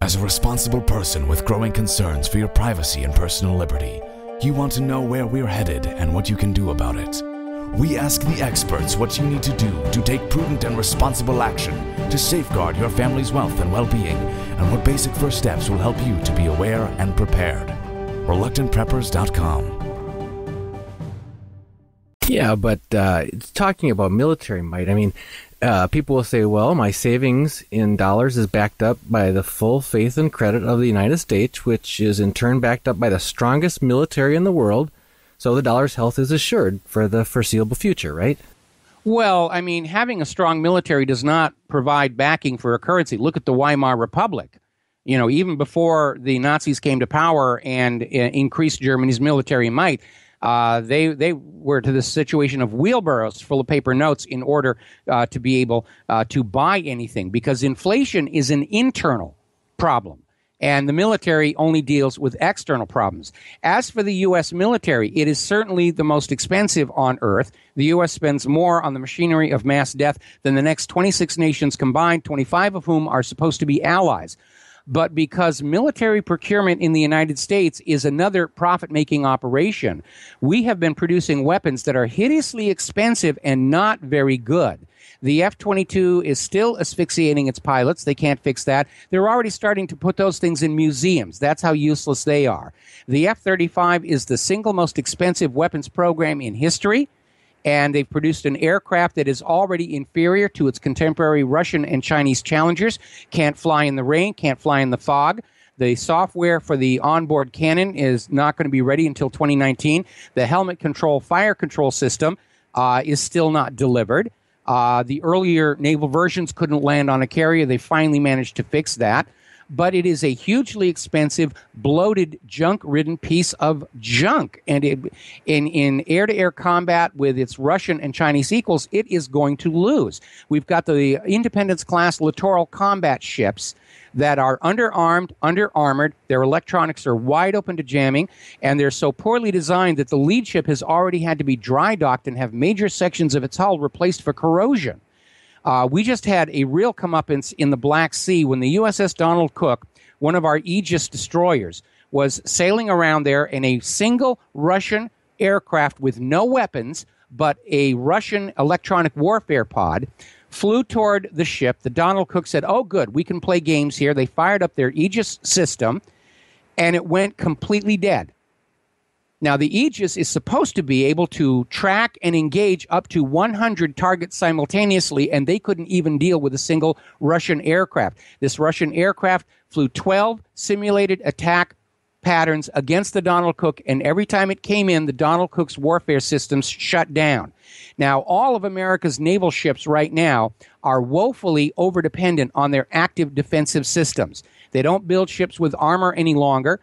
As a responsible person with growing concerns for your privacy and personal liberty, you want to know where we're headed and what you can do about it. We ask the experts what you need to do to take prudent and responsible action to safeguard your family's wealth and well-being, and what basic first steps will help you to be aware and prepared. ReluctantPreppers.com. Yeah, but it's talking about military might. I mean, people will say, well, my savings in dollars is backed up by the full faith and credit of the United States, which is in turn backed up by the strongest military in the world. So the dollar's health is assured for the foreseeable future, right? Well, I mean, having a strong military does not provide backing for a currency. Look at the Weimar Republic. You know, even before the Nazis came to power and increased Germany's military might, they were to the situation of wheelbarrows full of paper notes in order to be able to buy anything, because inflation is an internal problem. And the military only deals with external problems. As for the U.S. military, it is certainly the most expensive on earth. The U.S. spends more on the machinery of mass death than the next 26 nations combined, 25 of whom are supposed to be allies. But because military procurement in the United States is another profit-making operation, we have been producing weapons that are hideously expensive and not very good. The F-22 is still asphyxiating its pilots. They can't fix that. They're already starting to put those things in museums. That's how useless they are. The F-35 is the single most expensive weapons program in history, and they've produced an aircraft that is already inferior to its contemporary Russian and Chinese challengers. Can't fly in the rain, can't fly in the fog. The software for the onboard cannon is not going to be ready until 2019. The helmet control fire control system is still not delivered. The earlier naval versions couldn't land on a carrier. They finally managed to fix that. But it is a hugely expensive, bloated, junk-ridden piece of junk. And in air-to-air combat with its Russian and Chinese equals, it is going to lose. We've got the Independence-class littoral combat ships that are underarmed, under-armored. Their electronics are wide open to jamming, and they're so poorly designed that the lead ship has already had to be dry docked and have major sections of its hull replaced for corrosion. We just had a real comeuppance in the Black Sea when the USS Donald Cook, one of our Aegis destroyers, was sailing around there, and a single Russian aircraft with no weapons but a Russian electronic warfare pod flew toward the ship. The Donald Cook said, oh, good, we can play games here. They fired up their Aegis system, and it went completely dead. Now, the Aegis is supposed to be able to track and engage up to 100 targets simultaneously, and they couldn't even deal with a single Russian aircraft. This Russian aircraft flew 12 simulated attack patterns against the Donald Cook, and every time it came in, the Donald Cook's warfare systems shut down. Now, all of America's naval ships right now are woefully overdependent on their active defensive systems. They don't build ships with armor any longer.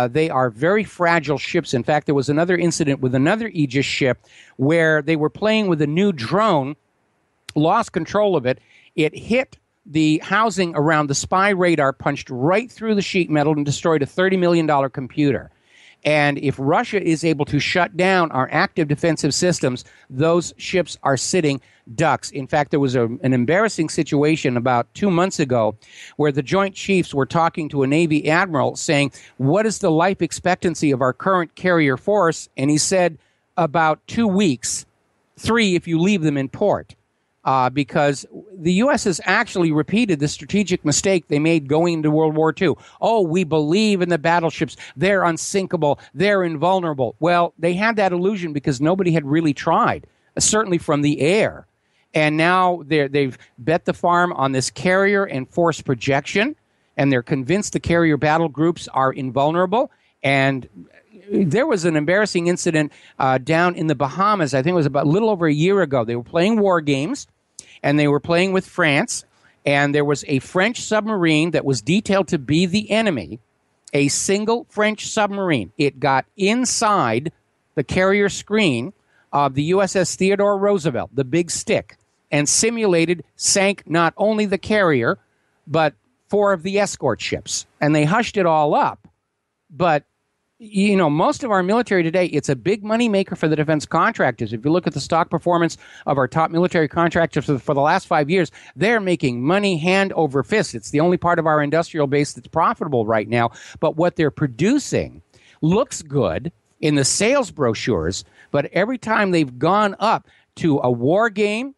They are very fragile ships. In fact, there was another incident with another Aegis ship where they were playing with a new drone, lost control of it. It hit the housing around the spy radar, punched right through the sheet metal, and destroyed a $30 million computer. And if Russia is able to shut down our active defensive systems, those ships are sitting ducks. In fact, there was an embarrassing situation about 2 months ago where the Joint Chiefs were talking to a Navy admiral saying, what is the life expectancy of our current carrier force? And he said, about 2 weeks, 3 if you leave them in port. Because the U.S. has actually repeated the strategic mistake they made going into World War II. Oh, we believe in the battleships. They're unsinkable. They're invulnerable. Well, they had that illusion because nobody had really tried, certainly from the air. And now they've bet the farm on this carrier and force projection, and they're convinced the carrier battle groups are invulnerable. And there was an embarrassing incident down in the Bahamas. I think it was about a little over a year ago. They were playing war games, and they were playing with France, and there was a French submarine that was detailed to be the enemy, a single French submarine. It got inside the carrier screen of the USS Theodore Roosevelt, the big stick, and simulated sank not only the carrier, but 4 of the escort ships. And they hushed it all up, but Most of our military today, it's a big money maker for the defense contractors. If you look at the stock performance of our top military contractors for the last 5 years, they're making money hand over fist. It's the only part of our industrial base that's profitable right now. But what they're producing looks good in the sales brochures, but every time they've gone up to a war game,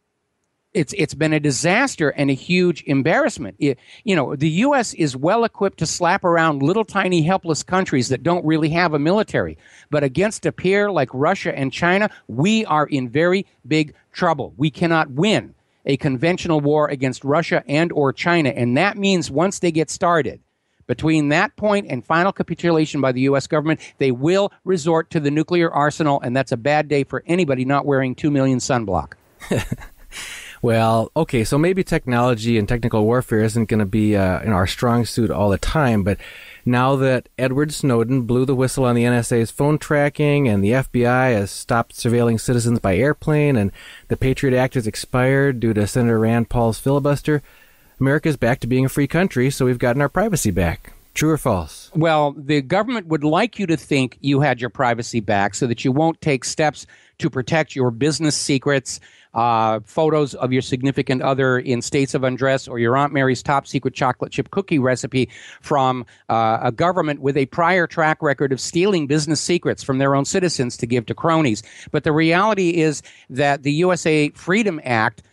it's been a disaster and a huge embarrassment. The U.S. is well equipped to slap around little tiny helpless countries that don't really have a military. But against a peer like Russia and China, we are in very big trouble. We cannot win a conventional war against Russia and or China. And that means once they get started, between that point and final capitulation by the U.S. government, they will resort to the nuclear arsenal. And that's a bad day for anybody not wearing 2 million sunblock. Well, okay, so maybe technology and technical warfare isn't going to be in our strong suit all the time, but now that Edward Snowden blew the whistle on the NSA's phone tracking and the FBI has stopped surveilling citizens by airplane and the Patriot Act has expired due to Sen Rand Paul's filibuster, America's back to being a free country, so we've gotten our privacy back. True or false? Well, the government would like you to think you had your privacy back so that you won't take steps to protect your business secrets, photos of your significant other in states of undress, or your Aunt Mary's top secret chocolate chip cookie recipe from a government with a prior track record of stealing business secrets from their own citizens to give to cronies. But the reality is that the USA Freedom Act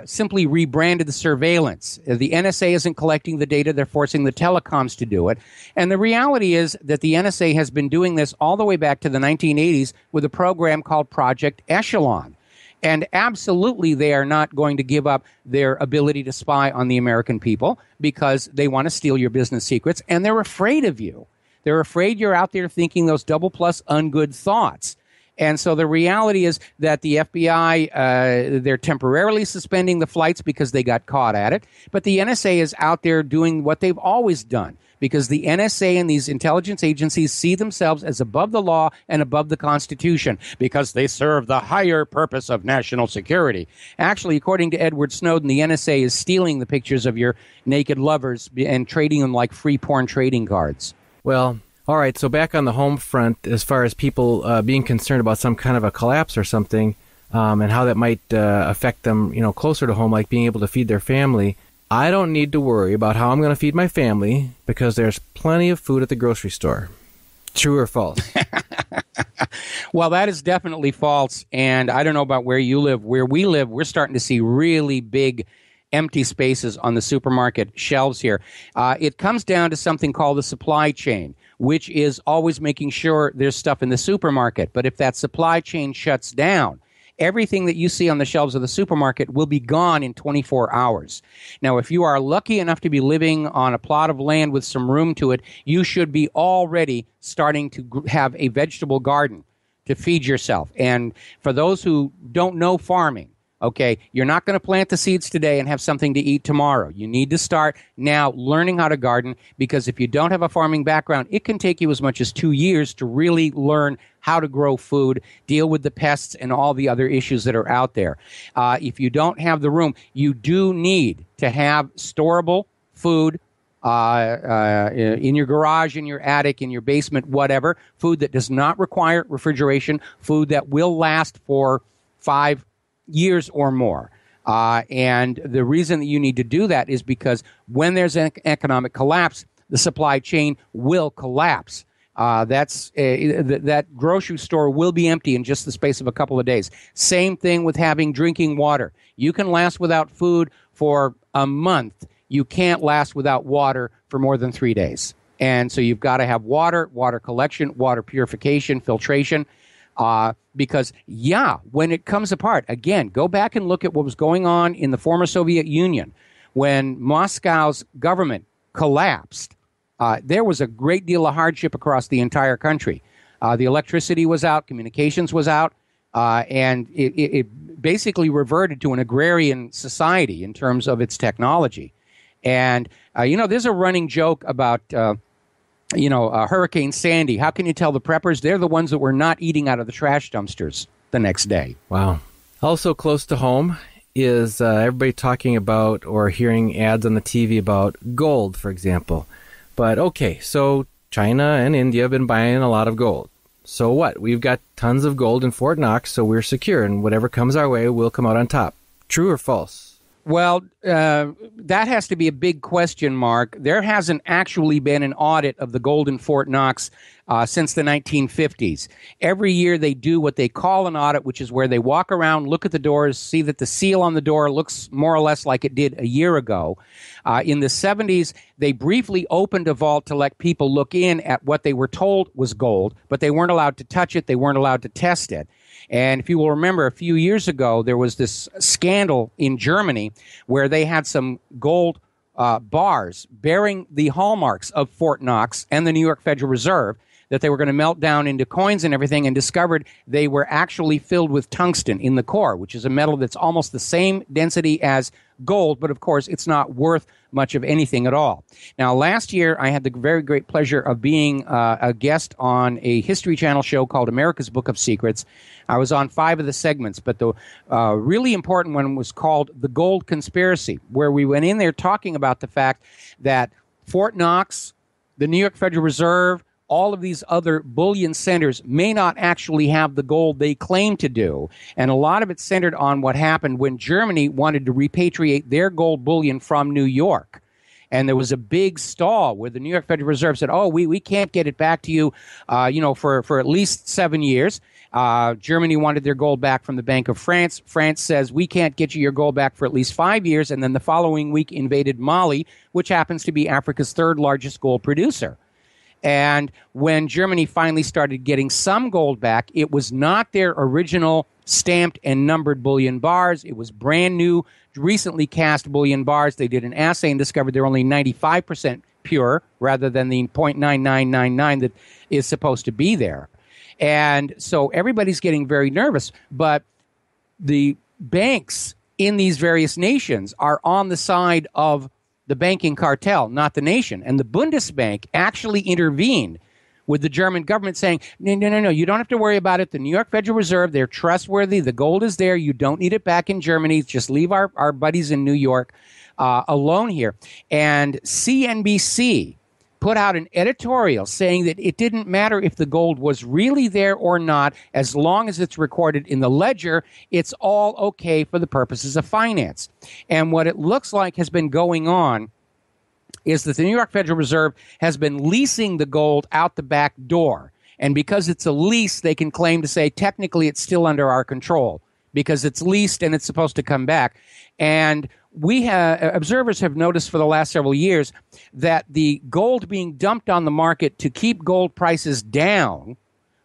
simply rebranded the surveillance. The NSA isn't collecting the data. They're forcing the telecoms to do it. And the reality is that the NSA has been doing this all the way back to the 1980s with a program called Project Echelon. And absolutely, they are not going to give up their ability to spy on the American people because they want to steal your business secrets, and they're afraid of you. They're afraid you're out there thinking those double plus ungood thoughts. And so the reality is that the FBI, they're temporarily suspending the flights because they got caught at it. But the NSA is out there doing what they've always done, because the NSA and these intelligence agencies see themselves as above the law and above the Constitution because they serve the higher purpose of national security. Actually, according to Edward Snowden, the NSA is stealing the pictures of your naked lovers and trading them like free porn trading cards. Well, all right, so back on the home front, as far as people being concerned about some kind of a collapse or something, and how that might affect them, closer to home, like being able to feed their family, I don't need to worry about how I'm going to feed my family because there's plenty of food at the grocery store. True or false? Well, that is definitely false, and I don't know about where you live. Where we live, we're starting to see really big empty spaces on the supermarket shelves here. It comes down to something called the supply chain, which is always making sure there's stuff in the supermarket. But if that supply chain shuts down, everything that you see on the shelves of the supermarket will be gone in 24 hours. Now, if you are lucky enough to be living on a plot of land with some room to it, you should be already starting to have a vegetable garden to feed yourself. And for those who don't know farming, okay, you're not going to plant the seeds today and have something to eat tomorrow. You need to start now learning how to garden, because if you don't have a farming background, it can take you as much as 2 years to really learn how to grow food, deal with the pests and all the other issues that are out there. If you don't have the room, you do need to have storable food in your garage, in your attic, in your basement, whatever, food that does not require refrigeration, food that will last for 5 years or more. And the reason that you need to do that is because when there's an economic collapse, the supply chain will collapse. That grocery store will be empty in just the space of a couple of days. Same thing with having drinking water. You can last without food for a month. You can't last without water for more than 3 days. And so you've got to have water collection, water purification, filtration. Because, when it comes apart, again, go back and look at what was going on in the former Soviet Union. When Moscow's government collapsed, there was a great deal of hardship across the entire country. The electricity was out, communications was out, and it basically reverted to an agrarian society in terms of its technology. And, there's a running joke about Hurricane Sandy. How can you tell the preppers? They're the ones that were not eating out of the trash dumpsters the next day. Wow. Also close to home is everybody talking about or hearing ads on the TV about gold, for example. But okay, so China and India have been buying a lot of gold. So what? We've got tons of gold in Fort Knox, so we're secure, and whatever comes our way, we'll come out on top. True or false? Well, that has to be a big question mark. There hasn't actually been an audit of the gold in Fort Knox since the 1950s. Every year they do what they call an audit, which is where they walk around, look at the doors, see that the seal on the door looks more or less like it did a year ago. In the 70s, they briefly opened a vault to let people look in at what they were told was gold, but they weren't allowed to touch it. They weren't allowed to test it. And if you will remember, a few years ago, there was this scandal in Germany where they had some gold bars bearing the hallmarks of Fort Knox and the New York Federal Reserve that they were going to melt down into coins and everything, and discovered they were actually filled with tungsten in the core, which is a metal that's almost the same density as gold, but of course it's not worth much of anything at all. Now, last year I had the very great pleasure of being a guest on a History Channel show called America's Book of Secrets. I was on 5 of the segments, but the really important one was called The Gold Conspiracy, where we went in there talking about the fact that Fort Knox, the New York Federal Reserve, all of these other bullion centers may not actually have the gold they claim to do. And a lot of it centered on what happened when Germany wanted to repatriate their gold bullion from New York. And there was a big stall where the New York Federal Reserve said, oh, we can't get it back to you, for at least 7 years. Germany wanted their gold back from the Bank of France. France says, we can't get you your gold back for at least 5 years. And then the following week invaded Mali, which happens to be Africa's 3rd largest gold producer. And when Germany finally started getting some gold back, it was not their original stamped and numbered bullion bars. It was brand new, recently cast bullion bars. They did an assay and discovered they're only 95% pure rather than the 0.9999 that is supposed to be there. And so everybody's getting very nervous. But the banks in these various nations are on the side of the banking cartel, not the nation. And the Bundesbank actually intervened with the German government saying, no, you don't have to worry about it. The New York Federal Reserve, they're trustworthy. The gold is there. You don't need it back in Germany. Just leave our buddies in New York alone here. And CNBC put out an editorial saying that it didn't matter if the gold was really there or not, as long as it's recorded in the ledger, it's all okay for the purposes of finance. And what it looks like has been going on is that the New York Federal Reserve has been leasing the gold out the back door. And because it's a lease, they can claim to say, technically, it's still under our control because it's leased and it's supposed to come back. And observers have noticed for the last several years that the gold being dumped on the market to keep gold prices down,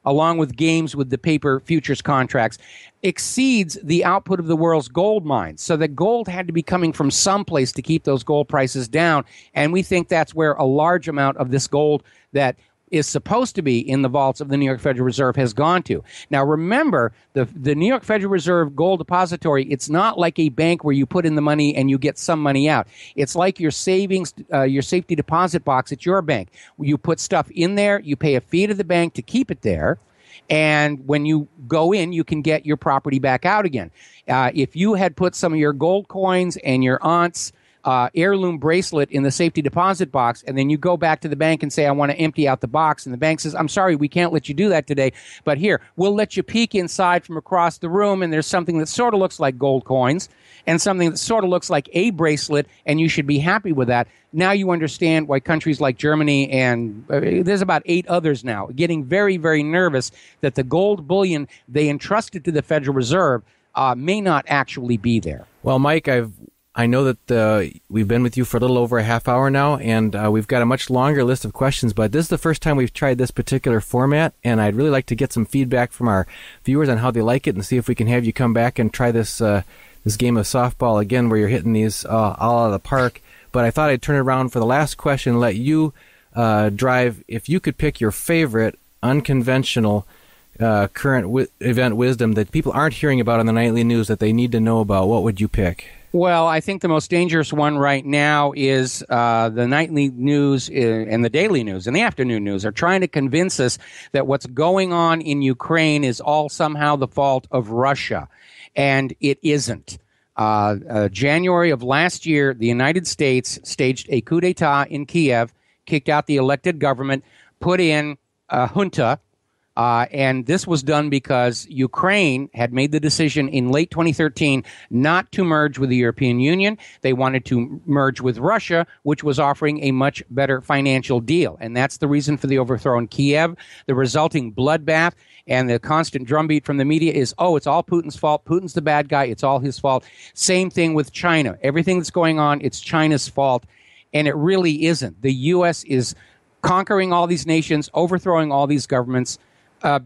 along with games with the paper futures contracts, exceeds the output of the world's gold mines. So the gold had to be coming from someplace to keep those gold prices down. And we think that's where a large amount of this gold that is supposed to be in the vaults of the New York Federal Reserve has gone to. Now, remember, the New York Federal Reserve Gold Depository, it's not like a bank where you put in the money and you get some money out. It's like your savings, your safety deposit box at your bank. You put stuff in there, you pay a fee to the bank to keep it there, and when you go in, you can get your property back out again. If you had put some of your gold coins and your aunt's heirloom bracelet in the safety deposit box, and then you go back to the bank and say, I want to empty out the box, and the bank says, I'm sorry, we can't let you do that today, but here, we'll let you peek inside from across the room, and there's something that sort of looks like gold coins and something that sort of looks like a bracelet, and you should be happy with that. Now you understand why countries like Germany and there's about 8 others now getting very, very nervous that the gold bullion they entrusted to the Federal Reserve may not actually be there. Well, Mike, I know that we've been with you for a little over a half hour now, and we've got a much longer list of questions, but this is the first time we've tried this particular format, and I'd really like to get some feedback from our viewers on how they like it and see if we can have you come back and try this game of softball again where you're hitting these all out of the park. But I thought I'd turn it around for the last question and let you drive. If you could pick your favorite unconventional current event wisdom that people aren't hearing about on the nightly news that they need to know about, what would you pick? Well, I think the most dangerous one right now is the nightly news and the daily news and the afternoon news are trying to convince us that what's going on in Ukraine is all somehow the fault of Russia. And it isn't. January of last year, the United States staged a coup d'etat in Kiev, kicked out the elected government, put in a junta. And this was done because Ukraine had made the decision in late 2013 not to merge with the European Union. They wanted to merge with Russia, which was offering a much better financial deal. And that's the reason for the overthrow in Kiev. The resulting bloodbath and the constant drumbeat from the media is, oh, it's all Putin's fault. Putin's the bad guy. It's all his fault. Same thing with China. Everything that's going on, it's China's fault. And it really isn't. The U.S. is conquering all these nations, overthrowing all these governments,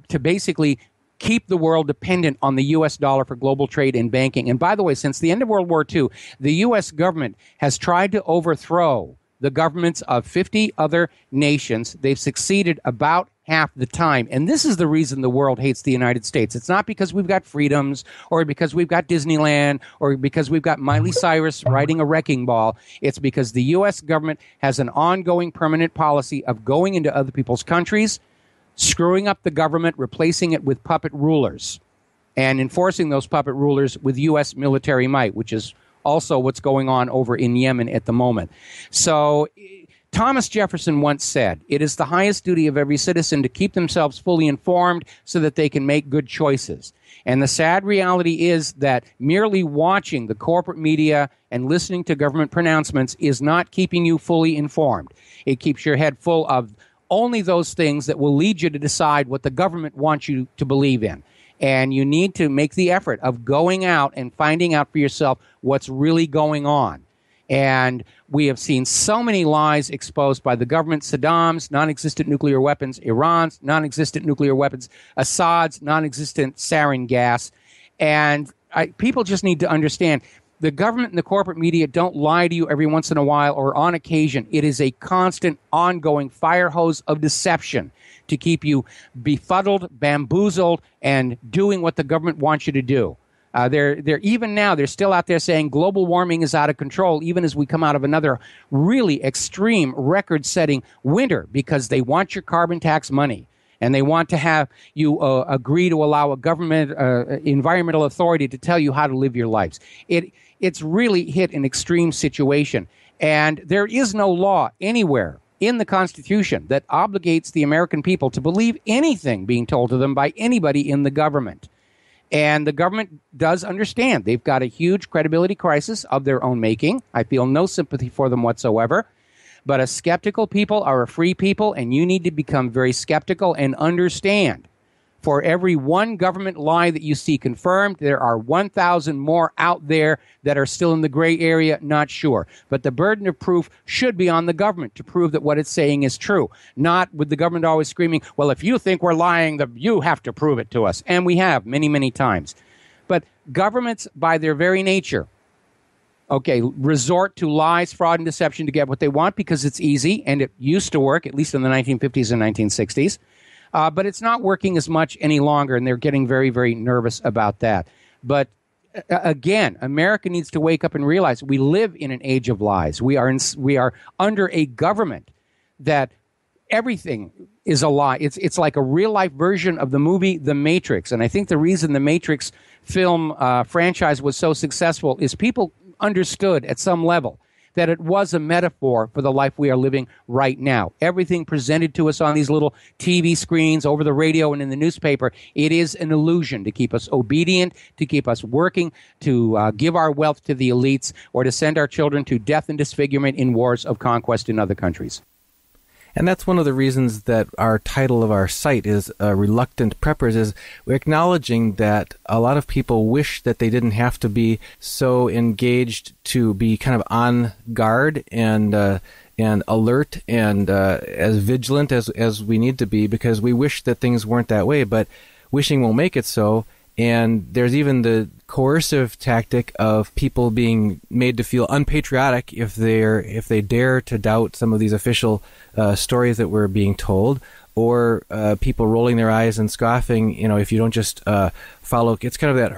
to basically keep the world dependent on the U.S. dollar for global trade and banking. And by the way, since the end of World War II, the U.S. government has tried to overthrow the governments of 50 other nations. They've succeeded about half the time. And this is the reason the world hates the United States. It's not because we've got freedoms or because we've got Disneyland or because we've got Miley Cyrus riding a wrecking ball. It's because the U.S. government has an ongoing permanent policy of going into other people's countries, screwing up the government, replacing it with puppet rulers, and enforcing those puppet rulers with U.S. military might, which is also what's going on over in Yemen at the moment. So Thomas Jefferson once said, "It is the highest duty of every citizen to keep themselves fully informed so that they can make good choices." And the sad reality is that merely watching the corporate media and listening to government pronouncements is not keeping you fully informed. It keeps your head full of only those things that will lead you to decide what the government wants you to believe in. And you need to make the effort of going out and finding out for yourself what's really going on. And we have seen so many lies exposed by the government: Saddam's non-existent nuclear weapons, Iran's non-existent nuclear weapons, Assad's non-existent sarin gas. And people just need to understand, the government and the corporate media don't lie to you every once in a while or on occasion. It is a constant, ongoing fire hose of deception to keep you befuddled, bamboozled, and doing what the government wants you to do. They're even now, they're still out there saying global warming is out of control, even as we come out of another really extreme record-setting winter, because they want your carbon tax money. And they want to have you agree to allow a government, environmental authority to tell you how to live your lives. It's really hit an extreme situation. And there is no law anywhere in the Constitution that obligates the American people to believe anything being told to them by anybody in the government. And the government does understand they've got a huge credibility crisis of their own making. I feel no sympathy for them whatsoever. But a skeptical people are a free people, and you need to become very skeptical and understand. For every one government lie that you see confirmed, there are 1,000 more out there that are still in the gray area, not sure. But the burden of proof should be on the government to prove that what it's saying is true, not with the government always screaming, well, if you think we're lying, you have to prove it to us. And we have many, many times. But governments, by their very nature, resort to lies, fraud, and deception to get what they want because it's easy, and it used to work, at least in the 1950s and 1960s. But it's not working as much any longer, and they're getting very, very nervous about that. But again, America needs to wake up and realize we live in an age of lies. We are under a government that everything is a lie. It's like a real-life version of the movie The Matrix. And I think the reason the Matrix film franchise was so successful is people understood at some level that it was a metaphor for the life we are living right now. Everything presented to us on these little TV screens, over the radio, and in the newspaper, it is an illusion to keep us obedient, to keep us working, to give our wealth to the elites, or to send our children to death and disfigurement in wars of conquest in other countries. And that's one of the reasons that our title of our site is Reluctant Preppers, is we're acknowledging that a lot of people wish that they didn't have to be so engaged to be kind of on guard and alert and as vigilant as we need to be, because we wish that things weren't that way, but wishing won't make it so. And there's even the coercive tactic of people being made to feel unpatriotic if they dare to doubt some of these official stories that we're being told, or people rolling their eyes and scoffing. If you don't just follow, it's kind of that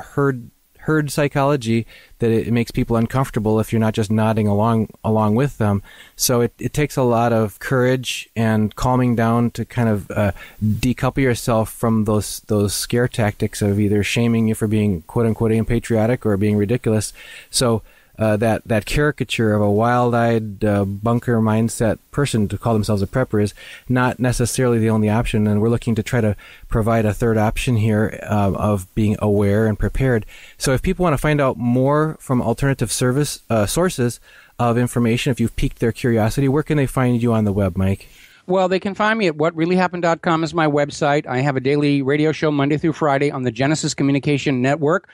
herd psychology that it makes people uncomfortable if you're not just nodding along with them. So it takes a lot of courage and calming down to kind of decouple yourself from those scare tactics of either shaming you for being quote unquote unpatriotic or being ridiculous. So that caricature of a wild-eyed bunker mindset person to call themselves a prepper is not necessarily the only option, and we're looking to try to provide a third option here of being aware and prepared. So if people want to find out more from alternative sources of information, if you've piqued their curiosity, where can they find you on the web, Mike? Well, they can find me at whatreallyhappened.com is my website. I have a daily radio show Monday through Friday on the Genesis Communication Network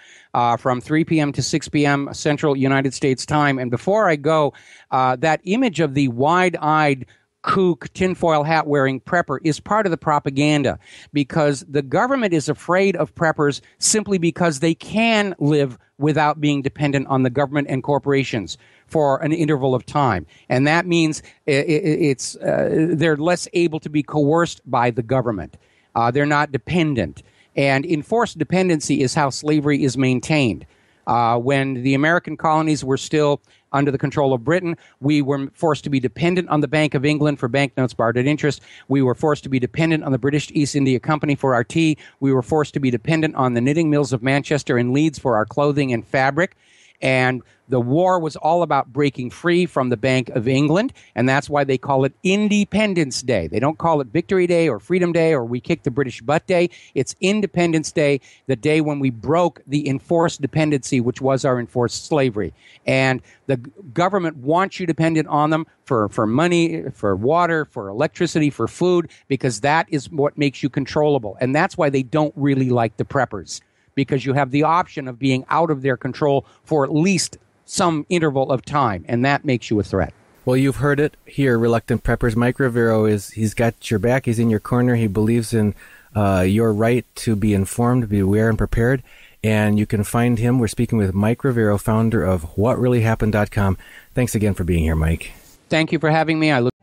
from 3 p.m. to 6 p.m. Central United States time. And before I go, that image of the wide-eyed kook, tinfoil hat wearing prepper is part of the propaganda, because the government is afraid of preppers simply because they can live without being dependent on the government and corporations for an interval of time. And that means they're less able to be coerced by the government. They're not dependent. And enforced dependency is how slavery is maintained. When the American colonies were still under the control of Britain, we were forced to be dependent on the Bank of England for banknotes borrowed at interest. We were forced to be dependent on the British East India Company for our tea. We were forced to be dependent on the knitting mills of Manchester and Leeds for our clothing and fabric. And the war was all about breaking free from the Bank of England, and that's why they call it Independence Day. They don't call it Victory Day or Freedom Day or We Kick the British Butt Day. It's Independence Day, the day when we broke the enforced dependency, which was our enforced slavery. And the government wants you dependent on them for money, for water, for electricity, for food, because that is what makes you controllable. And that's why they don't really like the preppers, because you have the option of being out of their control for at least some interval of time, and that makes you a threat. Well, you've heard it here, Reluctant Preppers. Mike Rivero he's got your back. He's in your corner. He believes in your right to be informed, to be aware and prepared. And you can find him. We're speaking with Mike Rivero, founder of whatreallyhappened.com. Thanks again for being here, Mike. Thank you for having me. I look